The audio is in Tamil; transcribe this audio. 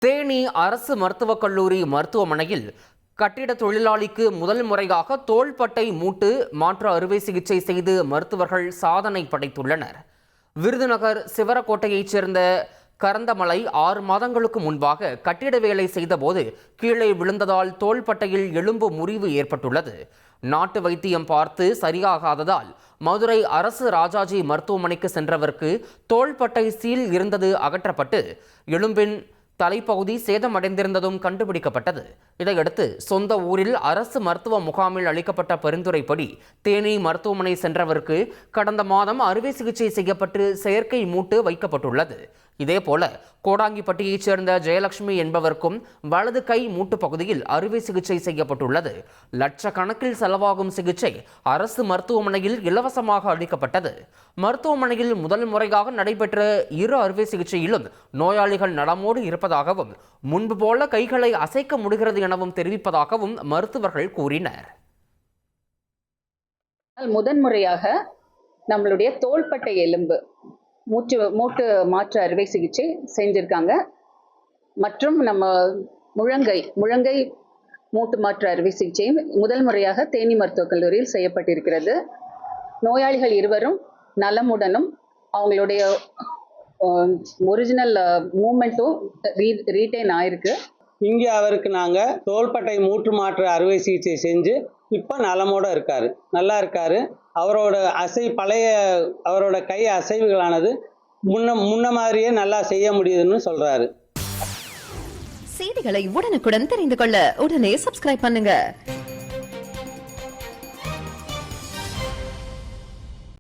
தேனி அரசு மருத்துவக் கல்லூரி மருத்துவமனையில் கட்டிட தொழிலாளிக்கு முதல் முறையாக தோள்பட்டை மூட்டு மாற்று அறுவை சிகிச்சை செய்து மருத்துவர்கள் சாதனை படைத்துள்ளனர். விருதுநகர் சிவரக்கோட்டையைச் சேர்ந்த கரந்தமலை 6 மாதங்களுக்கு முன்பாக கட்டிட வேலை செய்தபோது கீழே விழுந்ததால் தோள்பட்டையில் எலும்பு முறிவு ஏற்பட்டுள்ளது. நாட்டு வைத்தியம் பார்த்து சரியாகாததால் மதுரை அரசு ராஜாஜி மருத்துவமனைக்கு சென்றவருக்கு தோள்பட்டை சீல் இருந்தது அகற்றப்பட்டு எலும்பின் தலைப்பகுதி சேதமடைந்திருந்ததும் கண்டுபிடிக்கப்பட்டது. இதையடுத்து சொந்த ஊரில் அரசு மருத்துவ முகாமில் அளிக்கப்பட்ட பரிந்துரைப்படி தேனி மருத்துவமனை சென்றவருக்கு கடந்த மாதம் அறுவை சிகிச்சை செய்யப்பட்டு செயற்கை மூட்டு வைக்கப்பட்டுள்ளது. இதேபோல கோடாங்கிப்பட்டியைச் சேர்ந்த ஜெயலட்சுமி என்பவருக்கும் வலது கை மூட்டு பகுதியில் அறுவை சிகிச்சை செய்யப்பட்டுள்ளது. லட்சக்கணக்கில் செலவாகும் சிகிச்சை அரசு மருத்துவமனையில் இலவசமாக அளிக்கப்பட்டது. மருத்துவமனையில் முதல் முறையாக நடைபெற்ற 2 அறுவை சிகிச்சையிலும் நோயாளிகள் நலமோடு இருப்பதாகவும் முன்பு போல கைகளை அசைக்க முடிகிறது எனவும் தெரிவிப்பதாகவும் மருத்துவர்கள் கூறினர். முதன்முறையாக நம்மளுடைய தோள்பட்டை எலும்பு மூட்டு மாற்று அறுவை சிகிச்சை செஞ்சிருக்காங்க. மற்றும் நம்ம முழங்கை மூட்டு மாற்று அறுவை சிகிச்சையும் முதல் முறையாக தேனி மருத்துவக் கல்லூரியில் செய்யப்பட்டிருக்கிறது. நோயாளிகள் இருவரும் நலமுடனும் அவங்களுடைய ஒரிஜினல் மூமெண்ட்டும் ரீட்டைன் ஆயிருக்கு. இங்கே அவருக்கு நாங்கள் தோள்பட்டை மூட்டு மாற்று அறுவை சிகிச்சை செஞ்சு இப்போ நலமோடு இருக்காரு, நல்லா இருக்காரு. அவரோட கை அசைவுகளானது முன்ன மாதிரியே நல்லா செய்ய முடியுதுன்னு சொல்றாரு. செய்திகளை உடனுக்குடன் தெரிந்து கொள்ள உடனே சப்ஸ்கிரைப் பண்ணுங்க.